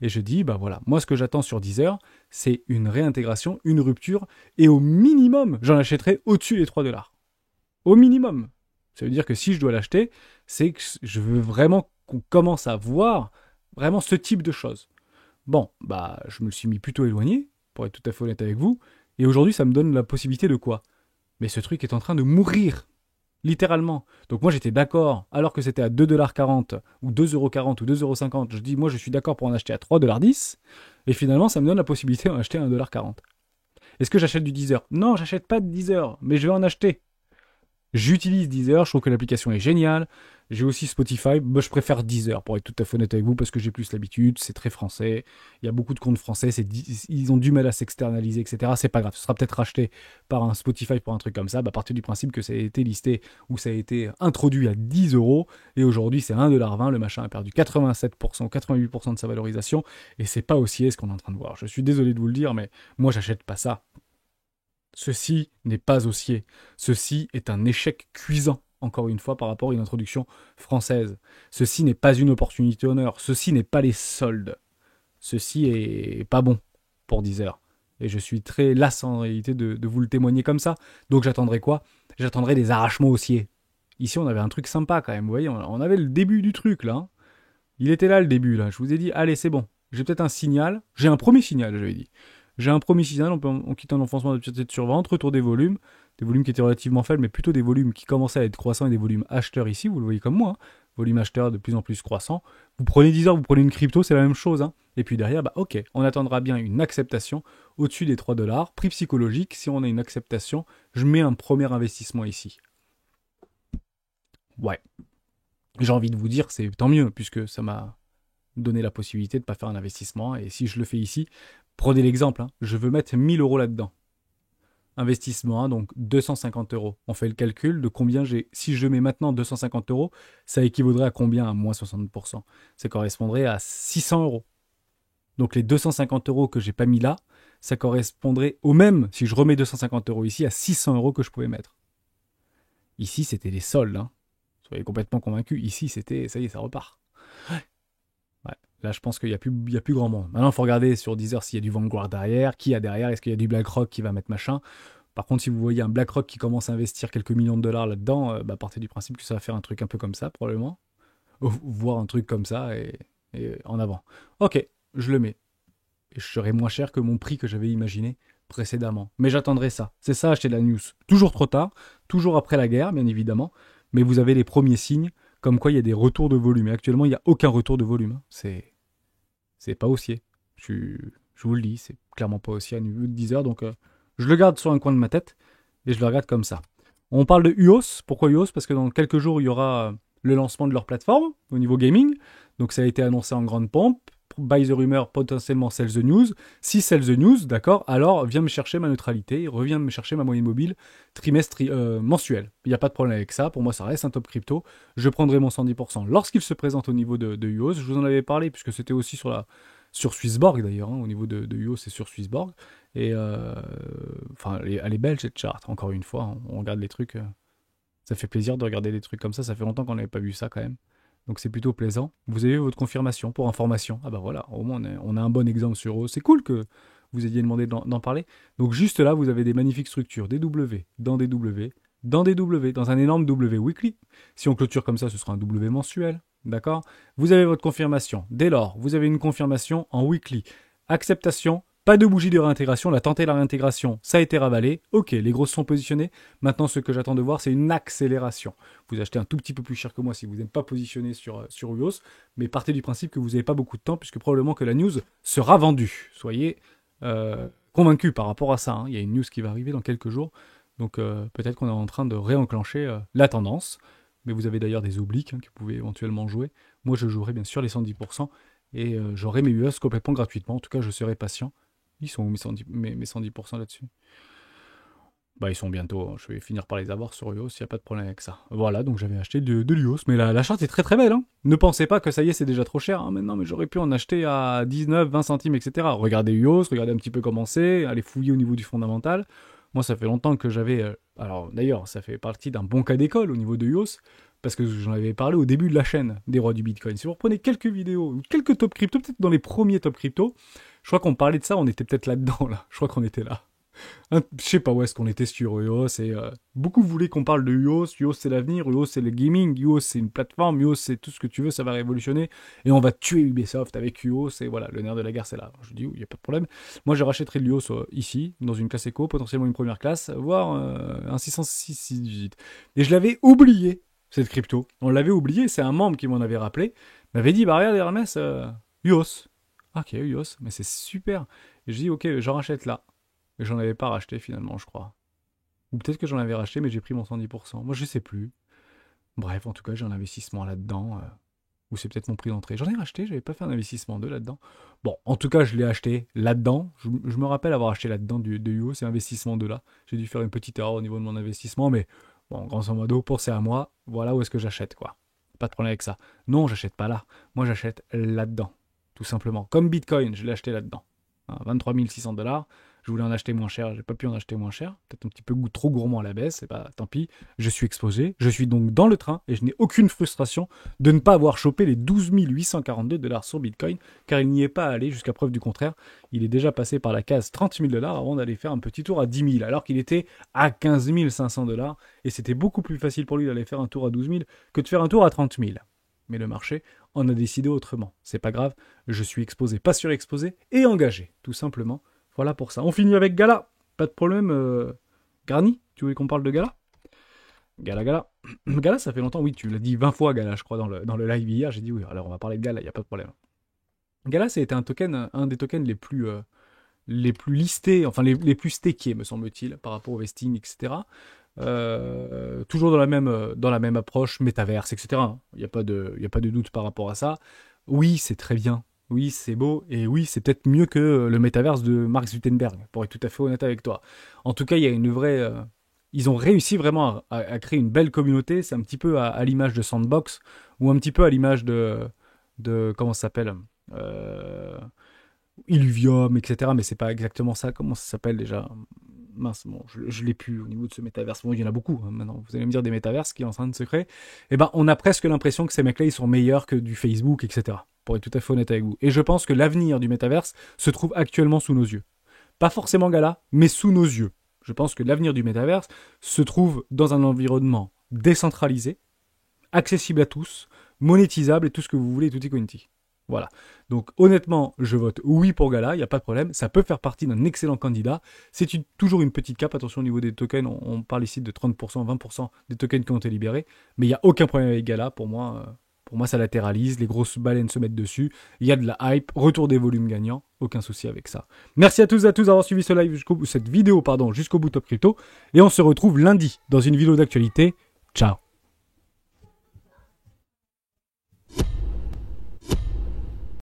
Et je dis, bah voilà, moi ce que j'attends sur Deezer, c'est une réintégration, une rupture, et au minimum, j'en achèterai au-dessus des 3$. Au minimum. Ça veut dire que si je dois l'acheter, c'est que je veux vraiment qu'on commence à voir vraiment ce type de choses. Bon, bah je me suis mis plutôt éloigné, pour être tout à fait honnête avec vous, et aujourd'hui ça me donne la possibilité de quoi? Mais ce truc est en train de mourir. Littéralement. Donc moi j'étais d'accord, alors que c'était à 2,40$ ou 2,40€ ou 2,50€, je dis moi je suis d'accord pour en acheter à 3,10$, et finalement ça me donne la possibilité d'en acheter à 1,40$. Est-ce que j'achète du Deezer? Non, j'achète pas de Deezer, mais je vais en acheter. J'utilise Deezer, je trouve que l'application est géniale. J'ai aussi Spotify, moi je préfère Deezer pour être tout à fait honnête avec vous parce que j'ai plus l'habitude, c'est très français. Il y a beaucoup de comptes français, ils ont du mal à s'externaliser, etc. C'est pas grave, ce sera peut-être racheté par un Spotify pour un truc comme ça. Bah, à partir du principe que ça a été listé ou ça a été introduit à 10€ et aujourd'hui c'est 1,20$, le machin a perdu 87%, 88% de sa valorisation et c'est pas haussier ce qu'on est en train de voir. Je suis désolé de vous le dire, mais moi j'achète pas ça. Ceci n'est pas haussier. Ceci est un échec cuisant, encore une fois, par rapport à une introduction française. Ceci n'est pas une opportunité honneur. Ceci n'est pas les soldes. Ceci est pas bon pour Deezer. Et je suis très lasse en réalité de vous le témoigner comme ça. Donc j'attendrai quoi? J'attendrai des arrachements haussiers. Ici, on avait un truc sympa quand même. Vous voyez, on avait le début du truc là. Hein. Il était là le début là. Je vous ai dit, allez, c'est bon. J'ai peut-être un signal. J'ai un premier signal, j'avais dit. J'ai un premier signal, on quitte un enfoncement de tête sur ventre, retour des volumes qui étaient relativement faibles, mais plutôt des volumes qui commençaient à être croissants et des volumes acheteurs ici, vous le voyez comme moi, hein, volume acheteur de plus en plus croissant. Vous prenez 10 heures, vous prenez une crypto, c'est la même chose. Hein. Et puis derrière, bah ok, on attendra bien une acceptation au-dessus des 3$, prix psychologique, si on a une acceptation, je mets un premier investissement ici. Ouais. J'ai envie de vous dire, c'est tant mieux, puisque ça m'a donné la possibilité de ne pas faire un investissement, et si je le fais ici, prenez l'exemple, hein. Je veux mettre 1000€ là-dedans. Investissement 1, donc 250€. On fait le calcul de combien j'ai. Si je mets maintenant 250€, ça équivaudrait à combien à moins 60%? Ça correspondrait à 600€. Donc les 250€ que j'ai pas mis là, ça correspondrait au même, si je remets 250€ ici, à 600€ que je pouvais mettre. Ici, c'était les soldes. Hein. Soyez complètement convaincus. Ici, c'était. Ça y est, ça repart. Ouais. Là, je pense qu'il n'y a plus grand monde. Maintenant, il faut regarder sur Deezer s'il y a du Vanguard derrière, qui y a derrière, est-ce qu'il y a du BlackRock qui va mettre machin. Par contre, si vous voyez un BlackRock qui commence à investir quelques millions de dollars là-dedans, partez du principe que ça va faire un truc un peu comme ça, probablement. Voir un truc comme ça et en avant. Ok, je le mets. Et je serai moins cher que mon prix que j'avais imaginé précédemment. Mais j'attendrai ça. C'est ça, acheter de la news. Toujours trop tard, toujours après la guerre, bien évidemment. Mais vous avez les premiers signes comme quoi il y a des retours de volume. Et actuellement, il n'y a aucun retour de volume. C'est pas haussier. Je vous le dis, c'est clairement pas haussier à niveau de 10 heures. Donc, je le garde sur un coin de ma tête et je le regarde comme ça. On parle de UOS. Pourquoi UOS? Parce que dans quelques jours, il y aura le lancement de leur plateforme au niveau gaming. Donc, ça a été annoncé en grande pompe. buy the rumor, potentiellement sell the news. Si sell the news, d'accord, alors viens me chercher ma neutralité, reviens me chercher ma moyenne mobile mensuelle. Il n'y a pas de problème avec ça. Pour moi, ça reste un top crypto. Je prendrai mon 110% lorsqu'il se présente au niveau de UOS. Je vous en avais parlé puisque c'était aussi sur Swissborg d'ailleurs, hein, au niveau de UOS, c'est sur Swissborg. Et enfin, elle est belle cette charte, encore une fois. Hein, on regarde les trucs. Ça fait plaisir de regarder des trucs comme ça. Ça fait longtemps qu'on n'avait pas vu ça quand même. Donc c'est plutôt plaisant. Vous avez votre confirmation pour information. Ah bah voilà, au moins on a un bon exemple sur eux. C'est cool que vous ayez demandé d'en parler. Donc juste là, vous avez des magnifiques structures. Des W, dans des W, dans des W, dans un énorme W weekly. Si on clôture comme ça, ce sera un W mensuel. D'accord? Vous avez votre confirmation. Dès lors, vous avez une confirmation en weekly. Acceptation. Pas de bougie de réintégration, la tenter la réintégration, ça a été ravalé. Ok, les grosses sont positionnées. Maintenant, ce que j'attends de voir, c'est une accélération. Vous achetez un tout petit peu plus cher que moi si vous n'êtes pas positionné sur UOS, mais partez du principe que vous n'avez pas beaucoup de temps, puisque probablement que la news sera vendue. Soyez convaincus par rapport à ça. Hein. Il y a une news qui va arriver dans quelques jours, donc peut-être qu'on est en train de réenclencher la tendance. Mais vous avez d'ailleurs des obliques hein, que vous pouvez éventuellement jouer. Moi, je jouerai bien sûr les 110%, et j'aurai mes UOS complètement gratuitement. En tout cas, je serai patient. Ils sont où mes 110% là-dessus? Bah ils sont bientôt, je vais finir par les avoir sur UOS, il n'y a pas de problème avec ça. Voilà, donc j'avais acheté de l'UOS, mais la charte est très très belle. Hein. Ne pensez pas que ça y est, c'est déjà trop cher. Hein. Maintenant, mais j'aurais pu en acheter à 19, 20 centimes, etc. Regardez UOS, regardez un petit peu comment c'est, allez fouiller au niveau du fondamental. Moi, ça fait longtemps que j'avais... alors d'ailleurs, ça fait partie d'un bon cas d'école au niveau de UOS, parce que j'en avais parlé au début de la chaîne des rois du Bitcoin. Si vous reprenez quelques vidéos, ou quelques top crypto, peut-être dans les premiers top crypto, je crois qu'on parlait de ça, on était peut-être là-dedans, là. Je crois qu'on était là. Je sais pas où est-ce qu'on était sur UOS, et beaucoup voulaient qu'on parle de UOS. UOS c'est l'avenir, UOS c'est le gaming, UOS c'est une plateforme, UOS c'est tout ce que tu veux, ça va révolutionner, et on va tuer Ubisoft avec UOS, et voilà, le nerf de la guerre c'est là. Je dis, il n'y a pas de problème. Moi je rachèterai de l'UOS ici, dans une classe éco, potentiellement une première classe, voire un 606 et je l'avais oublié, cette crypto. On l'avait oublié, c'est un membre qui m'en avait rappelé, m'avait dit, bah regarde Hermès, UOS. Ah, ok, UOS, mais c'est super. Et je dis, ok, j'en rachète là. Et j'en avais pas racheté finalement, je crois. Ou peut-être que j'en avais racheté, mais j'ai pris mon 110%. Moi, je sais plus. Bref, en tout cas, j'ai un investissement là-dedans. Ou c'est peut-être mon prix d'entrée. J'en ai racheté, j'avais pas fait un investissement 2 là-dedans. Bon, en tout cas, je l'ai acheté là-dedans. Je me rappelle avoir acheté là-dedans de UO, c'est investissement 2 là. J'ai dû faire une petite erreur au niveau de mon investissement, mais bon, grosso modo, pour c'est à moi, voilà où est-ce que j'achète, quoi. Pas de problème avec ça. Non, j'achète pas là. Moi, j'achète là-dedans. Tout simplement. Comme Bitcoin, je l'ai acheté là-dedans. 23 600$. Je voulais en acheter moins cher, j'ai pas pu en acheter moins cher. Peut-être un petit peu trop gourmand à la baisse, et bah tant pis. Je suis exposé, je suis donc dans le train et je n'ai aucune frustration de ne pas avoir chopé les 12 842$ sur Bitcoin, car il n'y est pas allé jusqu'à preuve du contraire. Il est déjà passé par la case 30 000$ avant d'aller faire un petit tour à 10 000, alors qu'il était à 15 500$, et c'était beaucoup plus facile pour lui d'aller faire un tour à 12 000 que de faire un tour à 30 000. Mais le marché en a décidé autrement. C'est pas grave, je suis exposé, pas surexposé, et engagé, tout simplement. Voilà pour ça. On finit avec Gala. Pas de problème. Granny, tu voulais qu'on parle de Gala? Gala. Gala, ça fait longtemps. Oui, tu l'as dit 20 fois, Gala, je crois, dans le live hier. J'ai dit oui, alors on va parler de Gala, il n'y a pas de problème. Gala, c'était un des tokens les plus listés, enfin les plus stakés, me semble-t-il, par rapport au vesting, etc. Toujours dans la même approche, métaverse, etc. Il n'y a pas de doute par rapport à ça. Oui, c'est très bien. Oui, c'est beau, et oui, c'est peut-être mieux que le métaverse de Mark Zuckerberg, pour être tout à fait honnête avec toi. En tout cas, il y a une vraie... ils ont réussi vraiment à créer une belle communauté, c'est un petit peu à l'image de Sandbox, ou un petit peu à l'image de comment ça s'appelle Illuvium, etc. Mais c'est pas exactement ça, comment ça s'appelle déjà? Mince, bon, je l'ai plus au niveau de ce métaverse. Bon, il y en a beaucoup, hein, maintenant. Vous allez me dire des métaverses qui est en train de se créer. Eh ben, on a presque l'impression que ces mecs-là, ils sont meilleurs que du Facebook, etc. Pour être tout à fait honnête avec vous. Et je pense que l'avenir du métaverse se trouve actuellement sous nos yeux. Pas forcément Gala, mais sous nos yeux. Je pense que l'avenir du métaverse se trouve dans un environnement décentralisé, accessible à tous, monétisable et tout ce que vous voulez, tutti quanti. Voilà. Donc honnêtement, je vote oui pour Gala, il n'y a pas de problème. Ça peut faire partie d'un excellent candidat. C'est toujours une petite cape. Attention au niveau des tokens, on parle ici de 30%, 20% des tokens qui ont été libérés. Mais il n'y a aucun problème avec Gala. Pour moi, ça latéralise. Les grosses baleines se mettent dessus. Il y a de la hype. Retour des volumes gagnants. Aucun souci avec ça. Merci à tous d'avoir suivi ce live cette vidéo jusqu'au bout Top Crypto. Et on se retrouve lundi dans une vidéo d'actualité. Ciao.